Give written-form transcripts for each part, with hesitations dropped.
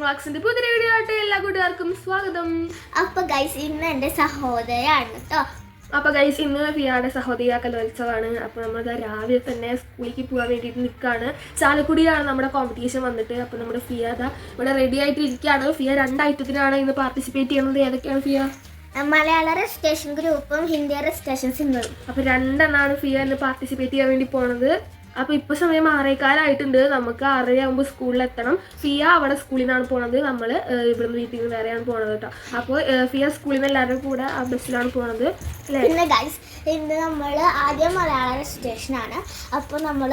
വ്ളോഗ്സിന്റെ പുതിയ വീഡിയോ ആയിട്ട് എല്ലാ കൂട്ടുകാർക്കും സ്വാഗതം. അപ്പൊ ഗൈസ് ഇന്ന് എന്റെ സഹോദരനാണ് കേട്ടോ. അപ്പൊ ഗൈസ് ഇന്ന് ഫിയയുടെ സഹോദരിയ കലോത്സവമാണ്. അപ്പൊ നമ്മൾ രാവിലെ തന്നെ സ്കൂളിലേക്ക് പോകാൻ വേണ്ടിയിട്ട് നിൽക്കുകയാണ്. ചാലക്കുടിയാണ് നമ്മുടെ കോമ്പറ്റീഷൻ വന്നിട്ട്. അപ്പൊ നമ്മുടെ ഫിയ ഇവിടെ റെഡി ആയിട്ട് ഇരിക്കുകയാണ്. ഫിയ 2 ഐറ്റത്തിനാണ് ഇന്ന് പാർട്ടിസിപ്പേറ്റ് ചെയ്യുന്നത്. ഏതൊക്കെയാണ് ഫിയ? മലയാള രജിസ്ട്രേഷൻ ഗ്രൂപ്പും ഹിന്ദി രജിസ്ട്രേഷൻ സിംഗിളും. അപ്പൊ 2 ഫിയ ഇന്ന് പാർട്ടിസിപ്പേറ്റ് ചെയ്യാൻ വേണ്ടി പോണത്. അപ്പോൾ ഇപ്പോൾ സമയം 6:15 നമുക്ക് 6:30 സ്കൂളിലെത്തണം. ഫിയ അവിടെ സ്കൂളിൽ നിന്നാണ് പോണത്. നമ്മൾ ഇവിടുന്ന് വീട്ടിൽ നിന്ന് വേറെയാണ് പോണത് കേട്ടോ. അപ്പോൾ ഫിയ സ്കൂളിൽ നിന്ന് എല്ലാവരും കൂടെ ആ ബസ്സിലാണ് പോണത് അല്ലേ? പിന്നെ ഗൈസ് ഇന്ന് നമ്മൾ ആദ്യം മലയാള രജിസ്ട്രേഷൻ ആണ്. അപ്പോൾ നമ്മൾ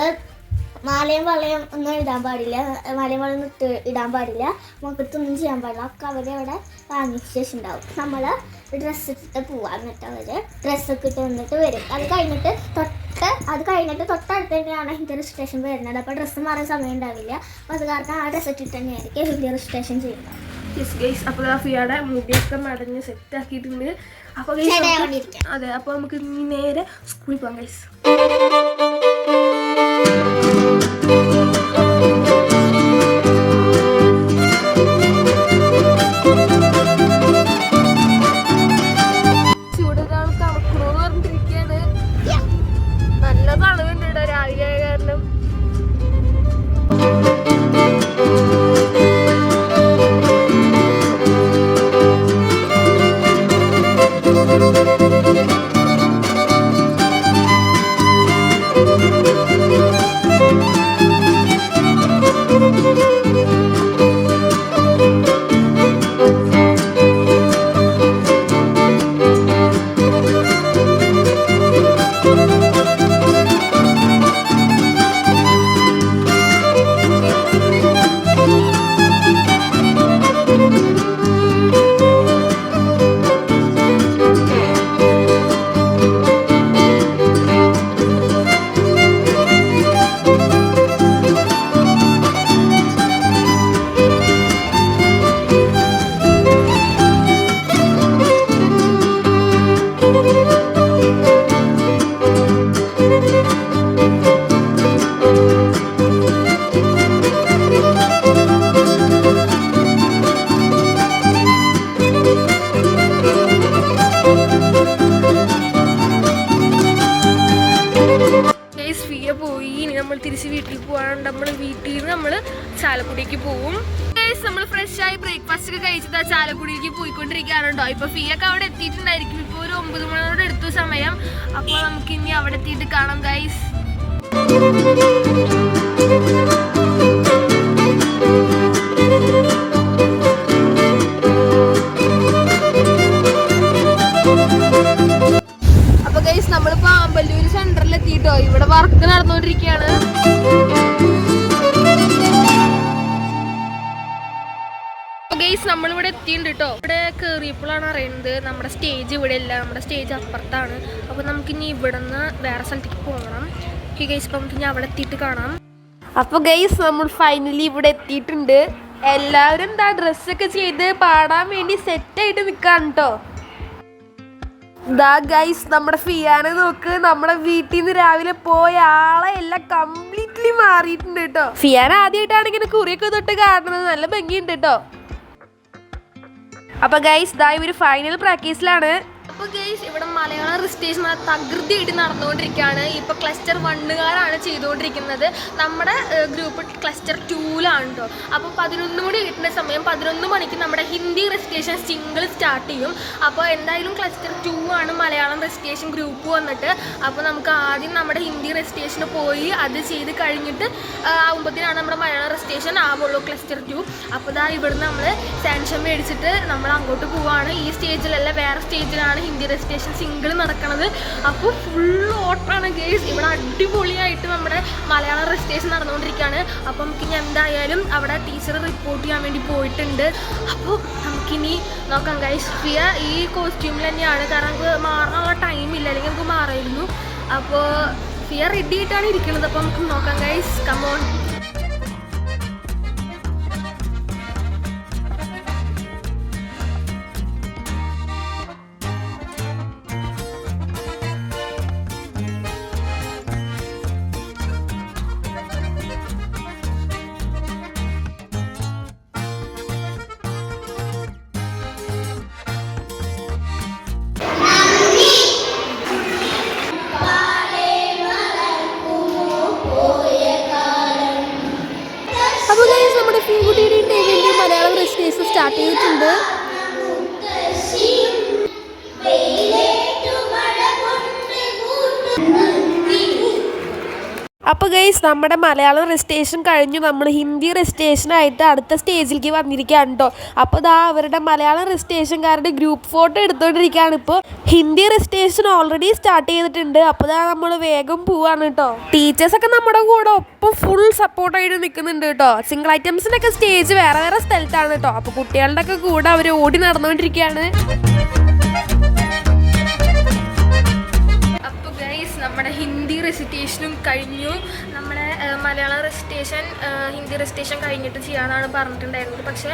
മാലയും വളയും ഒന്നും ഇടാൻ പാടില്ല, മാലയും വളയും ഇടാൻ പാടില്ല, മുഖത്തൊന്നും ചെയ്യാൻ പാടില്ല. ഒക്കെ അവരെ അവിടെ വാങ്ങിച്ച ശേഷം ഉണ്ടാവും. നമ്മൾ ഡ്രസ്സ് ഇട്ടിട്ട് പോവാം. എന്നിട്ട് അവർ ഡ്രസ്സൊക്കെ ഇട്ട് വന്നിട്ട് വരും. അത് കഴിഞ്ഞിട്ട് തൊട്ടടുത്ത് തന്നെയാണ് ഹിന്ദി രജിസ്ട്രേഷൻ വരുന്നത്. അപ്പോൾ ഡ്രസ്സ് മാറാൻ സമയം ഉണ്ടാവില്ല. അപ്പോൾ അത് കാരണം ആ ഡ്രസ്സ് ഇട്ടിട്ട് തന്നെയായിരിക്കും ഹിന്ദി രജിസ്ട്രേഷൻ ചെയ്യുന്നത്. അപ്പോൾ ഫിയയുടെ മുടിയൊക്കെ മടഞ്ഞ് സെറ്റ് ആക്കിയിട്ടുണ്ട്. അപ്പോൾ അതെ, അപ്പോൾ നമുക്ക് ഇനി നേരെ സ്കൂളിൽ പോകാം ഗൈസ്. തിരിച്ച് വീട്ടിൽ പോകാണ്ട് നമ്മൾ വീട്ടിൽ നിന്ന് നമ്മൾ ചാലക്കുടിക്ക് പോവും. നമ്മൾ ഫ്രഷ് ആയി ബ്രേക്ക്ഫാസ്റ്റ് ഒക്കെ കഴിച്ചിട്ട് ചാലക്കുടിക്ക് പോയിക്കൊണ്ടിരിക്കുകയാണുണ്ടോ. ഇപ്പൊ ഫിയൊക്കെ അവിടെ എത്തിയിട്ടുണ്ടായിരിക്കും. ഇപ്പൊ ഒരു 9 മണിയോട് എടുത്തു സമയം. അപ്പോൾ നമുക്ക് ഇനി അവിടെ എത്തിയിട്ട് കാണാം ഗൈസ്. അപ്പൊ ഗൈസ് നമ്മളിപ്പോ അമ്പലൂർ സെന്ററിൽ എത്തിയിട്ടോ. ഇവിടെ വർക്ക് നടന്നുകൊണ്ടിരിക്കുകയാണ്. ഗൈസ് നമ്മളിവിടെ എത്തിയിട്ടുണ്ട് കേട്ടോ. ഇവിടെ കയറിയപ്പോഴാണ് അറിയുന്നത് നമ്മുടെ സ്റ്റേജ് ഇവിടെ ഇല്ല, നമ്മുടെ സ്റ്റേജ് അപ്പുറത്താണ്. അപ്പോൾ നമുക്കിനി ഇവിടെ നിന്ന് വേറെ സ്ഥലത്തേക്ക് പോകണം. ഓക്കെ ഗൈസ്, അപ്പോൾ നമുക്കിനി അവിടെ എത്തിയിട്ട് കാണാം. അപ്പോൾ ഗൈസ് നമ്മൾ ഫൈനലി ഇവിടെ എത്തിയിട്ടുണ്ട്. എല്ലാവരും എന്താ ഡ്രസ്സൊക്കെ ചെയ്ത് പാടാൻ വേണ്ടി സെറ്റായിട്ട് നിൽക്കാണ് കേട്ടോ. ദാ ഗൈസ് നമ്മുടെ ഫിയാനെ നോക്ക്. നമ്മുടെ വീട്ടിൽ നിന്ന് രാവിലെ പോയ ആളെ എല്ലാം കംപ്ലീറ്റ്ലി മാറിയിട്ടുണ്ട് കേട്ടോ. ഫിയാൻ ആദ്യമായിട്ടാണ് ഇങ്ങനെ കുറിയൊക്കെ തൊട്ട് കാണുന്നത്. നല്ല ഭംഗിയുണ്ട് കേട്ടോ. അപ്പൊ ഗൈസ് ദാ ഇവര് ഫൈനൽ പ്രാക്ടീസിലാണ്. അപ്പൊ ഗൈസ് ഇവിടെ മലയാള രജിസ്ട്രേഷൻ തകൃതിയായിട്ട് നടന്നുകൊണ്ടിരിക്കുകയാണ്. ഇപ്പൊ ക്ലസ്റ്റർ 1കാരാണ് ചെയ്തുകൊണ്ടിരിക്കുന്നത്. നമ്മുടെ ഗ്രൂപ്പ് ക്ലസ്റ്റർ 2ലാണ് കേട്ടോ. അപ്പോൾ 11 മണി കിട്ടുന്ന സമയം 11 മണിക്ക് നമ്മുടെ ഹിന്ദി രജിസ്ട്രേഷൻ സിംഗിൾ സ്റ്റാർട്ട് ചെയ്യും. അപ്പോൾ എന്തായാലും ക്ലസ്റ്റർ 2 ആണ് മലയാളം രജിസ്ട്രേഷൻ ഗ്രൂപ്പ് വന്നിട്ട്. അപ്പോൾ നമുക്ക് ആദ്യം നമ്മുടെ ഹിന്ദി രജിസ്ട്രേഷന് പോയി അത് ചെയ്ത് കഴിഞ്ഞിട്ട് ആകുമ്പോഴത്തേനാണ് നമ്മുടെ മലയാളം രജിസ്ട്രേഷൻ ആവുള്ളൂ ക്ലസ്റ്റർ 2. അപ്പോൾ ഇതാ ഇവിടുന്ന് നമ്മൾ സാങ്ഷൻ മേടിച്ചിട്ട് നമ്മൾ അങ്ങോട്ട് പോവുകയാണ്. ഈ സ്റ്റേജിലല്ല, വേറെ സ്റ്റേജിലാണ് ഹിന്ദി രജിസ്ട്രേഷൻ സിംഗിൾ നടക്കുന്നത്. അപ്പോൾ ഫുൾ ഓട്ടാണ് ഗേസ്. ഇവിടെ അടിപൊളിയായിട്ട് നമ്മുടെ മലയാളം രജിസ്ട്രേഷൻ നടന്നുകൊണ്ടിരിക്കുകയാണ്. അപ്പം നമുക്കിനി എന്തായാലും അവിടെ ടീച്ചർ റിപ്പോർട്ട് ചെയ്യാൻ വേണ്ടി പോയിട്ടുണ്ട്. അപ്പോൾ നമുക്കിനി നോക്കാം ഗൈസ്. ഫിയ ഈ കോസ്റ്റ്യൂമിൽ തന്നെയാണ്, കാരണം നമുക്ക് മാറാനുള്ള ടൈമില്ല, അല്ലെങ്കിൽ നമുക്ക് മാറായിരുന്നു. അപ്പോൾ ഫിയ റെഡി ആയിട്ടാണ് ഇരിക്കുന്നത്. അപ്പോൾ നമുക്ക് നോക്കാം ഗൈസ്. കമോൺ. സ്റ്റാർട്ട് ചെയ്തിട്ടുണ്ട്. അപ്പോൾ ഗൈസ് നമ്മുടെ മലയാളം റെസിറ്റേഷൻ കഴിഞ്ഞു. നമ്മൾ ഹിന്ദി റെസിറ്റേഷനായിട്ട് അടുത്ത സ്റ്റേജിലേക്ക് വന്നിരിക്കുകയാണ് കേട്ടോ. അപ്പോൾ ഇതാ അവരുടെ മലയാളം റെസിറ്റേഷൻകാരുടെ ഗ്രൂപ്പ് ഫോട്ടോ എടുത്തുകൊണ്ടിരിക്കുകയാണ്. ഇപ്പോൾ ഹിന്ദി റെസിറ്റേഷൻ ഓൾറെഡി സ്റ്റാർട്ട് ചെയ്തിട്ടുണ്ട്. അപ്പോൾ ഇതാ നമ്മൾ വേഗം പോവാണ് കേട്ടോ. ടീച്ചേഴ്സൊക്കെ നമ്മുടെ കൂടെ ഒപ്പം ഫുൾ സപ്പോർട്ടായിട്ട് നിൽക്കുന്നുണ്ട് കേട്ടോ. സിംഗിൾ ഐറ്റംസിൻ്റെയൊക്കെ സ്റ്റേജ് വേറെ വേറെ സ്ഥലത്താണ് കേട്ടോ. അപ്പോൾ കുട്ടികളുടെ ഒക്കെ കൂടെ അവർ ഓടി നടന്നുകൊണ്ടിരിക്കുകയാണ്. നമ്മുടെ ഹിന്ദി റെസിറ്റേഷനും കഴിഞ്ഞു. നമ്മുടെ മലയാളം റെസിറ്റേഷൻ ഹിന്ദി റെസിറ്റേഷൻ കഴിഞ്ഞിട്ട് ചെയ്യാനാണ് പറഞ്ഞിട്ടുണ്ടായിരുന്നത്. പക്ഷേ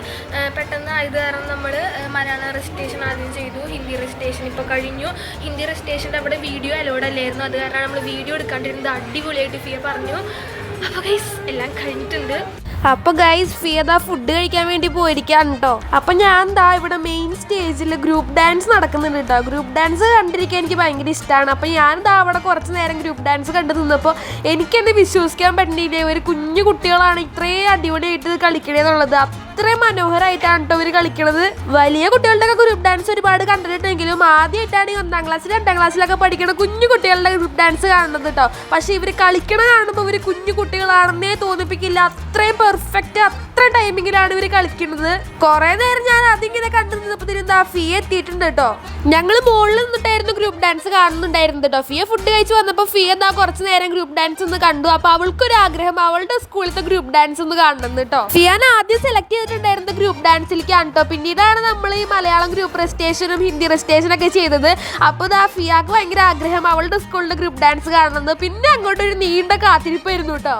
പെട്ടെന്ന് ആയത് കാരണം നമ്മൾ മലയാളം റെസിറ്റേഷൻ ആദ്യം ചെയ്തു. ഹിന്ദി റെസിറ്റേഷൻ ഇപ്പോൾ കഴിഞ്ഞു. ഹിന്ദി റെസിറ്റേഷൻ്റെ അവിടെ വീഡിയോ അലോഡ് അല്ലായിരുന്നു. അത് കാരണം നമ്മൾ വീഡിയോ എടുക്കാണ്ടിരുന്നത്. അടിപൊളിയായിട്ട് ഫിയ പറഞ്ഞു. അപ്പോൾ ഗൈസ് എല്ലാം കഴിഞ്ഞിട്ടുണ്ട്. അപ്പോൾ ഗൈസ് ഫിയ ഫുഡ് കഴിക്കാൻ വേണ്ടി പോയിരിക്കുകയാണ് കേട്ടോ. അപ്പം ഞാൻ ഇവിടെ മെയിൻ സ്റ്റേജിൽ ഗ്രൂപ്പ് ഡാൻസ് നടക്കുന്നുണ്ട് കേട്ടോ. ഗ്രൂപ്പ് ഡാൻസ് കണ്ടിരിക്കാൻ എനിക്ക് ഭയങ്കര ഇഷ്ടമാണ്. അപ്പം ഞാൻ അവിടെ കുറച്ച് നേരം ഗ്രൂപ്പ് ഡാൻസ് കണ്ടു നിന്നപ്പോൾ എനിക്കെന്നെ വിശ്വസിക്കാൻ പറ്റുന്നില്ല. ഒരു കുഞ്ഞു കുട്ടികളാണ് ഇത്രയും അടിപൊളിയായിട്ട് കളിക്കണേന്നുള്ളത്. അത്രയും മനോഹരമായിട്ടാണ് കേട്ടോ ഇവർ കളിക്കണത്. വലിയ കുട്ടികളുടെ ഒക്കെ ഗ്രൂപ്പ് ഡാൻസ് ഒരുപാട് കണ്ടിട്ടുണ്ടെങ്കിലും ആദ്യമായിട്ടാണ് ഈ 1ാം ക്ലാസ്സിൽ 2ാം ക്ലാസ്സിലൊക്കെ പഠിക്കണ കുഞ്ഞു കുട്ടികളുടെ ഗ്രൂപ്പ് ഡാൻസ് കാണുന്നത് കേട്ടോ. പക്ഷെ ഇവർ കളിക്കണ കാണുമ്പോൾ ഇവർ കുഞ്ഞു കുട്ടികളാണെന്നേ തോന്നിപ്പിക്കില്ല. അത്രയും പെർഫെക്റ്റ്, അത്ര ടൈമിങ്ങിലാണ് ഇവർ കളിക്കുന്നത്. കുറെ നേരം ഞാൻ അതിങ്ങനെ കണ്ടു നിന്നപ്പോൾ ഫിയ എത്തിയിട്ടുണ്ട് കേട്ടോ. ഞങ്ങൾ മുകളിൽ നിന്നിട്ടായിരുന്നു ഗ്രൂപ്പ് ഡാൻസ് കാണുന്നുണ്ടായിരുന്നത് കേട്ടോ. ഫിയ ഫുഡ് കഴിച്ച് വന്നപ്പോൾ ഫിയ കുറച്ച് നേരം ഗ്രൂപ്പ് ഡാൻസ് ഒന്ന് കണ്ടു. അപ്പോൾ അവൾക്കൊരു ആഗ്രഹം അവളുടെ സ്കൂളിലത്തെ ഗ്രൂപ്പ് ഡാൻസ് ഒന്ന് കാണണം കേട്ടോ. ഫിയാൻ ആദ്യം സെലക്ട് ചെയ്തിട്ടുണ്ടായിരുന്നത് ഗ്രൂപ്പ് ഡാൻസിലേക്കാണ് കേട്ടോ. പിന്നീടാണ് നമ്മൾ ഈ മലയാളം ഗ്രൂപ്പ് റെസിറ്റേഷനും ഹിന്ദി റെസിറ്റേഷനൊക്കെ ചെയ്തത്. അപ്പോൾ ഫിയാക്ക് ഭയങ്കര ആഗ്രഹം അവളുടെ സ്കൂളിലെ ഗ്രൂപ്പ് ഡാൻസ് കാണുന്നത്. പിന്നെ അങ്ങോട്ടൊരു നീണ്ട കാത്തിരിപ്പായിരുന്നു കേട്ടോ.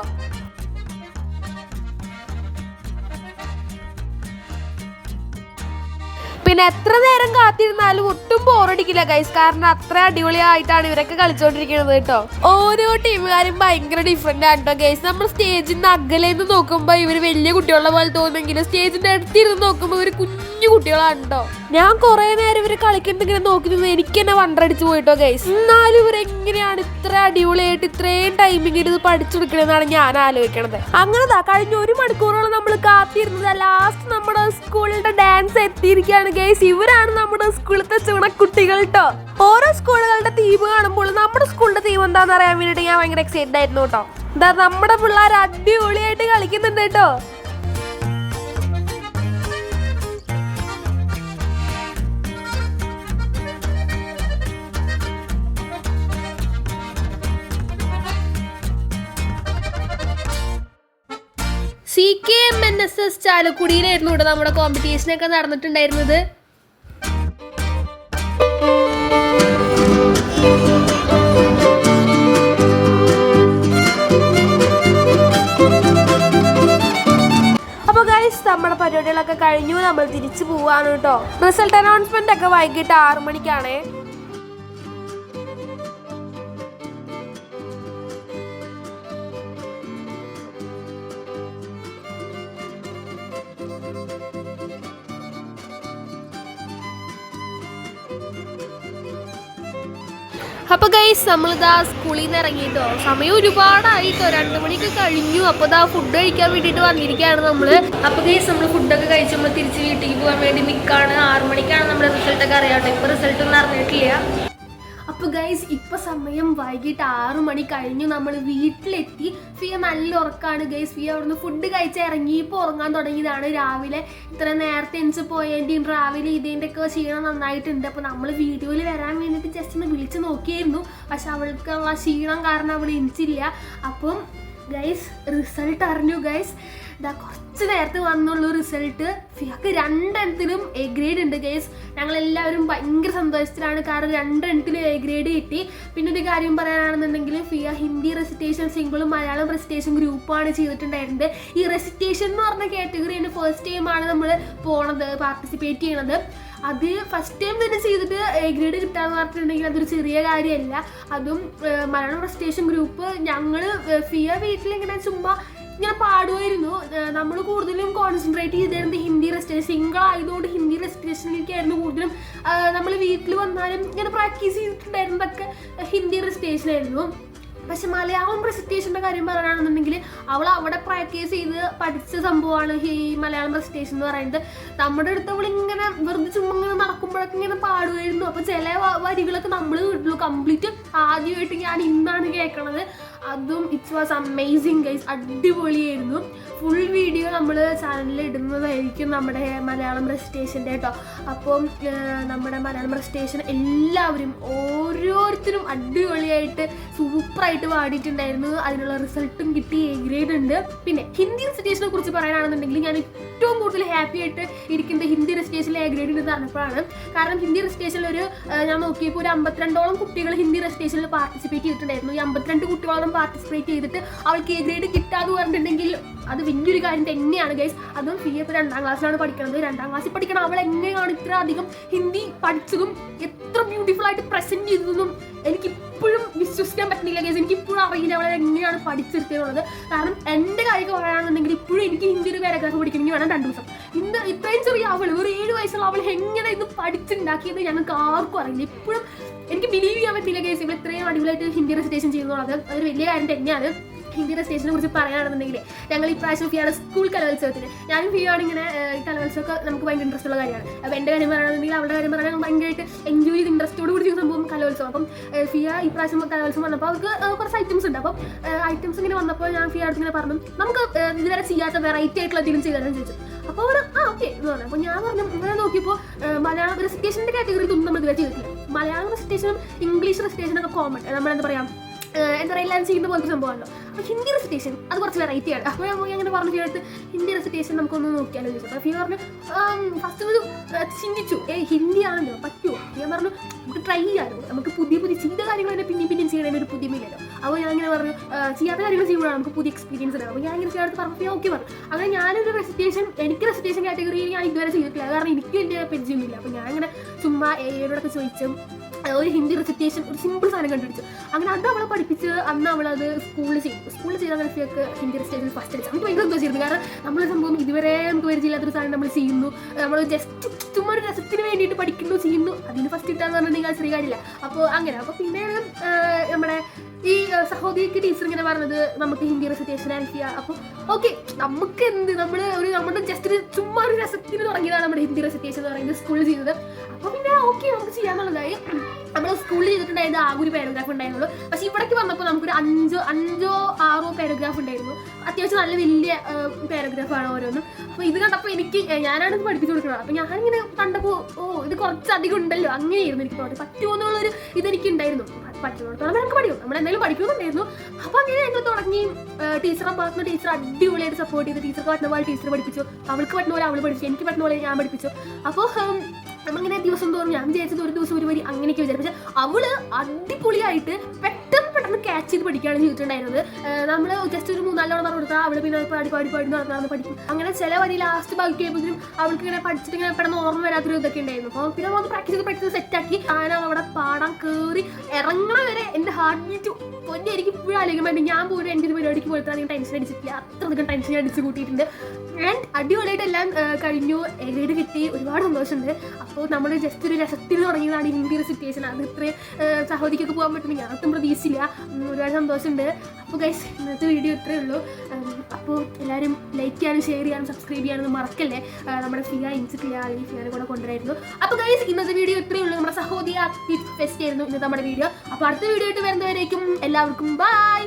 പിന്നെ എത്ര നേരം കാത്തിരുന്നാലും ഒട്ടും ബോറടിക്കില്ല ഗൈസ്. കാരണം അത്ര അടിപൊളിയായിട്ടാണ് ഇവരൊക്കെ കളിച്ചോണ്ടിരിക്കുന്നത് കേട്ടോ. ഓരോ ടീമുകാരും ഭയങ്കര ഡിഫറെന്റ് ആണ് കേട്ടോ ഗൈസ്. നമ്മൾ സ്റ്റേജിൽ നിന്ന് അകലേന്ന് നോക്കുമ്പോൾ ഇവർ വലിയ കുട്ടികളുടെ പോലെ തോന്നുമെങ്കിലും സ്റ്റേജിന്റെ അടുത്തിരുന്ന് നോക്കുമ്പോൾ ഇവർ കുഞ്ഞു കുട്ടികളാണ് കേട്ടോ. ഞാൻ കുറെ നേരം ഇവർ കളിക്കുന്നത് ഇങ്ങനെ നോക്കി നിന്ന് എനിക്ക് തന്നെ വണ്ടടിച്ചു പോയിട്ടോ ഗൈസ്. എന്നാലും ഇവരെങ്ങനെയാണ് ഇത്ര അടിപൊളിയായിട്ട് ഇത്രയും ടൈമിങ്ങിൽ ഇത് പഠിച്ചെടുക്കണമെന്നാണ് ഞാൻ ആലോചിക്കണത്. അങ്ങനെ കഴിഞ്ഞ 1 മണിക്കൂറോളം നമ്മൾ കാത്തിരുന്നത്. ലാസ്റ്റ് നമ്മുടെ സ്കൂളിന്റെ ഡാൻസ് എത്തിയിരിക്കുകയാണ് ഗൈസ്. ഇവരാണ് നമ്മുടെ സ്കൂളിലത്തെ ചുണക്കുട്ടികൾ കേട്ടോ. ഓരോ സ്കൂളുകളുടെ തീം കാണുമ്പോൾ നമ്മുടെ സ്കൂളിന്റെ തീം എന്താണെന്ന് അറിയാൻ വേണ്ടിയിട്ട് ഞാൻ ഭയങ്കര എക്സൈറ്റഡ് ആയിരുന്നു കേട്ടോ. എന്താ നമ്മുടെ പിള്ളേർ അടിപൊളിയായിട്ട് കളിക്കുന്നുണ്ട് കേട്ടോ. CKMNSS ചാലക്കുടിയിലായിരുന്നു ഇവിടെ നമ്മുടെ കോമ്പറ്റീഷനൊക്കെ നടന്നിട്ടുണ്ടായിരുന്നത്. അപ്പോൾ ഗൈസ് നമ്മുടെ പരിപാടികളൊക്കെ കഴിഞ്ഞു. നമ്മൾ തിരിച്ചു പോവാണ് കേട്ടോ. റിസൾട്ട് അനൗൺസ്മെന്റ് ഒക്കെ വൈകിട്ട് 6 മണിക്കാണേ. അപ്പോൾ ഗൈസ് നമ്മളിതാ സ്കൂളിൽ നിന്ന് ഇറങ്ങിയിട്ടോ. സമയം ഒരുപാടായിട്ടോ, 2 മണിക്ക് കഴിഞ്ഞു. അപ്പോൾ ഫുഡ് കഴിക്കാൻ വേണ്ടിയിട്ട് വന്നിരിക്കുകയാണ് നമ്മൾ. അപ്പോൾ ഗൈസ് നമ്മൾ ഫുഡൊക്കെ കഴിച്ച് നമ്മൾ തിരിച്ച് വീട്ടിലേക്ക് പോകാൻ വേണ്ടി നിൽക്കുകയാണ്. 6 മണിക്കാണ് നമ്മുടെ റിസൾട്ടൊക്കെ അറിയാട്ടോ. ഇപ്പോൾ റിസൾട്ടൊന്നും അറിഞ്ഞിട്ടില്ല. അപ്പോൾ ഗൈസ് ഇപ്പോൾ സമയം വൈകിട്ട് 6 മണി കഴിഞ്ഞു. നമ്മൾ വീട്ടിലെത്തി. ഫിയ നല്ല ഉറക്കമാണ് ഗൈസ്. ഫിയ അവിടുന്ന് ഫുഡ് കഴിച്ച് ഇറങ്ങിയപ്പോൾ ഉറങ്ങാൻ തുടങ്ങിയതാണ്. രാവിലെ ഇത്ര നേരത്തെ എണിച്ച് പോയതിൻ്റെയും രാവിലെ ഇതിൻ്റെ ഒക്കെ ക്ഷീണം നന്നായിട്ടുണ്ട്. അപ്പോൾ നമ്മൾ വീഡിയോയിൽ വരാൻ വേണ്ടിയിട്ട് ജസ്റ്റ് ഒന്ന് വിളിച്ച് നോക്കിയായിരുന്നു. പക്ഷെ അവൾക്കുള്ള ക്ഷീണം കാരണം അവൾ എണിച്ചില്ല. അപ്പം ഗൈസ് റിസൾട്ട് അറിഞ്ഞു ഗൈസ്. കുറച്ച് നേരത്തെ വന്നുള്ള റിസൾട്ട്. ഫിയക്ക് 2 എണ്ണത്തിലും എ ഗ്രേഡ് ഉണ്ട് ഗൈസ്. ഞങ്ങളെല്ലാവരും ഭയങ്കര സന്തോഷത്തിലാണ്. കാരണം 2 എണ്ണത്തിലും എ ഗ്രേഡ് കിട്ടി. പിന്നെ ഒരു കാര്യം പറയാനാണെന്നുണ്ടെങ്കിൽ ഫിയ ഹിന്ദി റെസിറ്റേഷൻ സിംഗിളും മലയാളം റെസിറ്റേഷൻ ഗ്രൂപ്പാണ് ചെയ്തിട്ടുണ്ടായിരുന്നത്. ഈ റെസിറ്റേഷൻ എന്ന് പറഞ്ഞ കാറ്റഗറിന് ഫസ്റ്റ് ടൈമാണ് നമ്മൾ പാർട്ടിസിപ്പേറ്റ് ചെയ്യണത്. അത് ഫസ്റ്റ് ടൈം തന്നെ ചെയ്തിട്ട് എ ഗ്രേഡ് കിട്ടാന്ന് പറഞ്ഞിട്ടുണ്ടെങ്കിൽ അതൊരു ചെറിയ കാര്യമല്ല. അതും മലയാളം റെസിറ്റേഷൻ ഗ്രൂപ്പ് ഞങ്ങൾ ഫിയ വീട്ടിലിങ്ങനെ ചുമ്മാ ഇങ്ങനെ പാടുമായിരുന്നു. നമ്മൾ കൂടുതലും കോൺസെൻട്രേറ്റ് ചെയ്തിരുന്നത് ഹിന്ദി റെസിറ്റേഷൻ. സിംഗിൾ ആയതുകൊണ്ട് ഹിന്ദി റെസിറ്റേഷനിലേക്കായിരുന്നു കൂടുതലും. നമ്മൾ വീട്ടിൽ വന്നാലും ഇങ്ങനെ പ്രാക്ടീസ് ചെയ്തിട്ടുണ്ടായിരുന്നതൊക്കെ ഹിന്ദി റെസിറ്റേഷൻ ആയിരുന്നു. പക്ഷെ മലയാളം റെസിറ്റേഷൻ്റെ കാര്യം പറയുകയാണെന്നുണ്ടെങ്കിൽ അവൾ അവിടെ പ്രാക്ടീസ് ചെയ്ത് പഠിച്ച സംഭവമാണ് ഈ മലയാളം റെസിറ്റേഷൻ എന്ന് പറയുന്നത്. നമ്മുടെ അടുത്ത് അവൾ ഇങ്ങനെ വെറുതെ ചുമ്മാ ഇങ്ങനെ നടക്കുമ്പോഴൊക്കെ ഇങ്ങനെ പാടുമായിരുന്നു. അപ്പോൾ ചില വരികളൊക്കെ നമ്മൾ കേട്ടുള്ളൂ, കംപ്ലീറ്റ് ആദ്യമായിട്ട് ഞാൻ ഇന്നാണ് കേൾക്കണത്. അതും ഇറ്റ്സ് വാസ് അമേസിങ് ഗൈസ്, അടിപൊളിയായിരുന്നു. ഫുൾ വീഡിയോ നമ്മൾ ചാനലിൽ ഇടുന്നതായിരിക്കും നമ്മുടെ മലയാളം റെസിറ്റേഷൻ്റെ കേട്ടോ. അപ്പം നമ്മുടെ മലയാളം റെസിറ്റേഷൻ എല്ലാവരും ഓരോരുത്തരും അടിപൊളിയായിട്ട് സൂപ്പറായിട്ട് പാടിയിട്ടുണ്ടായിരുന്നു. അതിനുള്ള റിസൾട്ടും കിട്ടി, എ ഗ്രേഡ് ഉണ്ട്. പിന്നെ ഹിന്ദി റെസിറ്റേഷനെ കുറിച്ച് പറയാനാണെന്നുണ്ടെങ്കിൽ ഞാൻ ഏറ്റവും കൂടുതൽ ഹാപ്പി ആയിട്ട് ഇരിക്കുന്നത് ഹിന്ദി റെസിറ്റേഷനിൽ എ ഗ്രേഡ് ഉണ്ടെന്ന് പറഞ്ഞപ്പോഴാണ്. കാരണം ഹിന്ദി റെസിറ്റേഷനിൽ ഞാൻ നോക്കിയപ്പോൾ ഒരു 52ഓളം കുട്ടികൾ ഹിന്ദി റെസിറ്റേഷനിൽ പാർട്ടിസിപ്പേറ്റ് ചെയ്തിട്ടുണ്ടായിരുന്നു. ഈ 52 കുട്ടികളോളം പാർട്ടിസിപ്പേറ്റ് ചെയ്തിട്ട് അവൾക്ക് എ ഗ്രേഡ് കിട്ടാതെ പറഞ്ഞിട്ടുണ്ടെങ്കിൽ അത് വലിയൊരു കാര്യം തന്നെയാണ് ഗൈസ്. അതും ഫിയ ഇപ്പോൾ 2ാം ക്ലാസ്സിലാണ് പഠിക്കുന്നത്. 2ാം ക്ലാസ്സിൽ പഠിക്കണം അവൾ എങ്ങനെയാണ് ഇത്ര അധികം ഹിന്ദി പഠിച്ചതും എത്ര ബ്യൂട്ടിഫുൾ ആയിട്ട് പ്രസന്റ് ചെയ്തതെന്നും എനിക്കിപ്പോഴും വിശ്വസിക്കാൻ പറ്റുന്നില്ല ഗൈസ്. എനിക്കിപ്പോഴും അറിയില്ല അവളെ എങ്ങനെയാണ് പഠിച്ചെടുത്തത്. കാരണം എൻ്റെ കാര്യമൊക്കെ പറയുകയാണെന്നുണ്ടെങ്കിൽ ഇപ്പോഴും എനിക്ക് ഹിന്ദി ഒരു പാരഗ്രാഫ് പഠിക്കണമെങ്കിൽ വേണം 2 ദിവസം. ഇന്ന് ഇത്രയും ചെറിയ അവൾ ഒരു 7 വയസ്സുള്ള അവൾ എങ്ങനെ ഇത് പഠിച്ചുണ്ടാക്കിയത് ഞങ്ങൾക്ക് ആർക്കും അറിയില്ല. ഇപ്പോഴും എനിക്ക് ബിലീവ് ചെയ്യാൻ പറ്റില്ല ഗൈസ് ഇവൾ ഇത്രയും അടിപൊളിയായിട്ട് ഹിന്ദി റെസിറ്റേഷൻ ചെയ്യുന്നുള്ളത്. അതൊരു വലിയ കാര്യം തന്നെയാണ്. ഹിന്ദി റെസിറ്റേഷനെ കുറിച്ച് പറയുകയാണെന്നുണ്ടെങ്കിൽ ഞങ്ങൾ ഈ പ്രാവശ്യം ഫിയാണ് സ്കൂൾ കലോത്സവത്തിന് ഞാനും ഫിയാണ് ഇങ്ങനെ ഈ കലോത്സവമൊക്കെ നമുക്ക് ഭയങ്കര ഇൻട്രസ്റ്റ് ഉള്ള കാര്യമാണ്. അപ്പോൾ എൻ്റെ കാര്യം പറയുകയാണെന്നുണ്ടെങ്കിൽ അവളുടെ കാര്യം പറയാൻ ഭയങ്കരമായിട്ട് എൻജോയ് ചെയ്ത് ഇൻട്രസ്റ്റോട് കൂടി ചെയ്യുന്ന സംഭവം കലോത്സവം. അപ്പം ഫിയ ഈ പ്രാവശ്യം കലോത്സവം വന്നപ്പോൾ അവർക്ക് കുറച്ച് ഐറ്റംസ് ഉണ്ട്. അപ്പം ഐറ്റംസ് ഇങ്ങനെ വന്നപ്പോൾ ഞാൻ ഫിയ അടുത്ത് ഇങ്ങനെ പറഞ്ഞു നമുക്ക് ഇതുവരെ ചെയ്യാത്ത വെറൈറ്റി ആയിട്ടുള്ള എന്തെങ്കിലും ചെയ്താലും ചോദിച്ചു. അപ്പോൾ അവർ ഓക്കെ എന്ന് പറഞ്ഞു. അപ്പോൾ ഞാൻ പറഞ്ഞു ഇങ്ങനെ നോക്കിയപ്പോൾ മലയാളം റെസിറ്റേഷൻ്റെ കാറ്റഗറി ഒന്നും നമ്മൾ ഇതുവരെ ചെയ്തിട്ടില്ല. മലയാളം റെസിറ്റേഷനും ഇംഗ്ലീഷ് റെസിറ്റേഷനൊക്കെ കോമൺ, നമ്മളെന്താ പറയുക എന്താ പറയുക എല്ലാവരും ചെയ്യുന്ന പോലത്തെ സംഭവമല്ലോ. അപ്പോൾ ഹിന്ദി റെസിറ്റേഷൻ അത് കുറച്ച് വെറൈറ്റിയാണ്. അപ്പോൾ ഞാൻ അങ്ങനെ പറഞ്ഞു ഫിയടുത്ത് ഹിന്ദി റെസിറ്റേഷൻ നമുക്കൊന്ന് നോക്കിയാലോ ചോദിച്ചു. അപ്പോൾ ഫിയ പറഞ്ഞു ഫസ്റ്റ് ഒരു ചിന്തിച്ചു ഹിന്ദി ആണല്ലോ പറ്റുമോ. ഞാൻ പറഞ്ഞു നമുക്ക് ട്രൈ ചെയ്യാമല്ലോ, നമുക്ക് പുതിയ ചെയ്ത കാര്യങ്ങൾ തന്നെ പിന്നെയും ചെയ്യണതിന് ഒരു പുതിയ മില്ലല്ലോ. അപ്പോൾ ഞാൻ ഇങ്ങനെ പറഞ്ഞു ചെയ്യാത്ത കാര്യങ്ങൾ ചെയ്യുമ്പോഴാണ് നമുക്ക് പുതിയ എക്സ്പീരിയൻസ് ഉണ്ടാവും. അപ്പോൾ ഞാൻ ഇങ്ങനെ ഫിയടുത്ത് പറഞ്ഞു ഓക്കെ പറഞ്ഞു. അങ്ങനെ ഞാനൊരു എനിക്ക് റെസിറ്റേഷൻ കാറ്റഗറി ഞാൻ ഇതുവരെ ചെയ്തിട്ടില്ല, കാരണം എനിക്ക് എൻ്റെ പരിചയമൊന്നുമില്ല. അപ്പോൾ ഞാൻ ഇങ്ങനെ ചുമ്മാ ഏരോടൊക്കെ ചോദിച്ചും ഒരു ഹിന്ദി റെസിറ്റേഷൻ ഒരു സിമ്പിൾ സാധനം കണ്ടുപിടിച്ചു. അങ്ങനെ അത് അവളെ പഠിപ്പിച്ച് അന്ന് അവളത് സ്കൂളിൽ ചെയ്ത് അങ്ങനെ ഫിയൊക്കെ ഹിന്ദി റെസിറ്റേഷൻ ഫസ്റ്റ് അടിച്ചു. നമുക്ക് ഭയങ്കര സന്തോഷമായിരുന്നു. കാരണം നമ്മളെ സംഭവം ഇതുവരെ നമുക്ക് പരിചയമില്ലാത്തൊരു സാധനം നമ്മൾ ചെയ്യുന്നു, നമ്മൾ ജസ്റ്റ് ചുമ്മാ ഒരു രസത്തിന് വേണ്ടിയിട്ട് പഠിക്കുന്നു ചെയ്യുന്നു, അതിന് ഫസ്റ്റ് കിട്ടാന്ന് പറഞ്ഞിട്ടുണ്ടെങ്കിൽ അത് ശ്രീകാരില്ല. അപ്പോൾ അങ്ങനെ അപ്പോൾ പിന്നെയാണ് നമ്മുടെ ഈ സഹോദരിക്ക് ടീച്ചർ ഇങ്ങനെ പറഞ്ഞത് നമുക്ക് ഹിന്ദി റെസിറ്റേഷൻ ഹെൽപ്പ് ചെയ്യുക. അപ്പോൾ ഓക്കെ നമുക്ക് എന്ത് നമ്മുടെ ജസ്റ്റ് ചുമ്മാ ഒരു രസത്തിന് തുടങ്ങിയതാണ് നമ്മുടെ ഹിന്ദി റെസിറ്റേഷൻ എന്ന് പറയുന്നത് സ്കൂളിൽ ചെയ്തത്. അപ്പോൾ പിന്നെ ഓക്കെ നമുക്ക് ചെയ്യാന്നുള്ളതായി. നമ്മൾ സ്കൂളിൽ ചെയ്തിട്ടുണ്ടായത് ആകെ ഒരു പാരഗ്രാഫ് ഉണ്ടായിരുന്നുള്ളൂ. പക്ഷേ ഇവിടേക്ക് വന്നപ്പോൾ നമുക്കൊരു 5 6 പാരഗ്രാഫ് ഉണ്ടായിരുന്നു. അത്യാവശ്യം നല്ല വലിയ പാരഗ്രാഫാണ് ഓരോന്നും. അപ്പോൾ ഇത് കണ്ടപ്പോൾ ഞാനാണ് ഇത് പഠിപ്പിച്ചു കൊടുക്കുന്നത്. അപ്പോൾ ഞാനിങ്ങനെ കണ്ടപ്പോൾ ഇത് കുറച്ചധികം ഉണ്ടല്ലോ, അങ്ങനെയായിരുന്നു എനിക്ക് തോന്നി. പറ്റുമോ എന്നുള്ളൊരു ഇതെനിക്കുണ്ടായിരുന്നു. പറ്റുന്നിടത്തോളം നമുക്ക് പഠിക്കും, നമ്മളെന്തായാലും പഠിക്കുന്നുണ്ടായിരുന്നു. അപ്പോൾ അങ്ങനെ ഞങ്ങൾ തുടങ്ങി. ടീച്ചറെ ഭാഗത്തുനിന്ന് ടീച്ചർ അടിപൊളിയായിട്ട് സപ്പോർട്ട് ചെയ്ത് ടീച്ചർക്ക് പറ്റുന്ന പോലെ ടീച്ചർ പഠിപ്പിച്ചു, അവൾക്ക് പറ്റുന്ന പോലെ അവൾ പഠിച്ചു, എനിക്ക് പറ്റുന്ന പോലെ ഞാൻ പഠിപ്പിച്ചു. അപ്പോൾ നമ്മളിങ്ങനെ ദിവസം തോറും ഞാൻ വിചാരിച്ചത് ഒരു ദിവസം ഒരു വരി അങ്ങനെയൊക്കെ വിചാരിച്ചു. പക്ഷേ അവള് അടിപൊളിയായിട്ട് പെട്ടെന്ന് ക്യാച്ച് ചെയ്ത് പഠിക്കുകയാണ് ചെയ്തിട്ടുണ്ടായിരുന്നത്. നമ്മൾ ജസ്റ്റ് ഒരു 3-4 തവണ പറഞ്ഞു കൊടുത്താൽ അവൾ പിന്നെ പാടി നടന്ന് പഠിക്കും. അങ്ങനെ ചില വരി ലാസ്റ്റ് ബാക്കി ആയപ്പോഴും അവൾക്ക് ഇങ്ങനെ പഠിച്ചിട്ട് ഇങ്ങനെ പെട്ടെന്ന് ഓർമ്മ വരാത്തൊരു ഇതൊക്കെ ഉണ്ടായിരുന്നു. അപ്പോൾ പിന്നെ നമ്മൾ പ്രാക്ടീസ് സെറ്റാക്കി അങ്ങനെ അവിടെ പാടാൻ കയറി ഇറങ്ങണ വരെ എൻ്റെ ഹാർട്ട് ബീറ്റ് പൊന്നെ എനിക്ക് ഇപ്പോഴും ആലോചിക്കാൻ വേണ്ടി ഞാൻ പോലും എൻ്റെ ഒരു പരിപാടിക്ക് പോലത്തെ അധികം ടെൻഷൻ അടിച്ചിട്ടില്ല, അത്രയധികം ടെൻഷൻ അടിച്ച് കൂട്ടിയിട്ടുണ്ട്. ആൻഡ് അടിപൊളിയായിട്ട് എല്ലാം കഴിഞ്ഞു, ഗ്രേഡ് കിട്ടി, ഒരുപാട് സന്തോഷമുണ്ട്. അപ്പോൾ നമ്മൾ ജസ്റ്റ് ഒരു രസത്തിന് തുടങ്ങിയതാണ് ഹിന്ദി റെസിറ്റേഷൻ. അത് ഇത്രയും സഹോദരിക്കൊക്കെ പോകാൻ പറ്റുമെങ്കിൽ ഞാനൊട്ടും പ്രതീക്ഷിച്ചില്ല. ഒരുപാട് സന്തോഷമുണ്ട്. അപ്പോൾ ഗൈസ് ഇന്നത്തെ വീഡിയോ ഇത്രയേ ഉള്ളൂ. അപ്പോൾ എല്ലാവരും ലൈക്ക് ചെയ്യാനും ഷെയർ ചെയ്യാനും സബ്സ്ക്രൈബ് ചെയ്യാനൊന്നും മറക്കല്ലേ. നമ്മുടെ ഫിയ ഇൻസിറ്റില്ല, അല്ലെങ്കിൽ ഫിയാനെ കൂടെ കൊണ്ടുവരായിരുന്നു. അപ്പോൾ ഗൈസ് ഇന്നത്തെ വീഡിയോ ഇത്രയേ ഉള്ളൂ. നമ്മുടെ സഹോദരി ഫെസ്റ്റ് ആയിരുന്നു ഇന്നത്തെ നമ്മുടെ വീഡിയോ. അപ്പോൾ അടുത്ത വീഡിയോ ആയിട്ട് വരുന്നവരേക്കും എല്ലാവർക്കും ബൈ.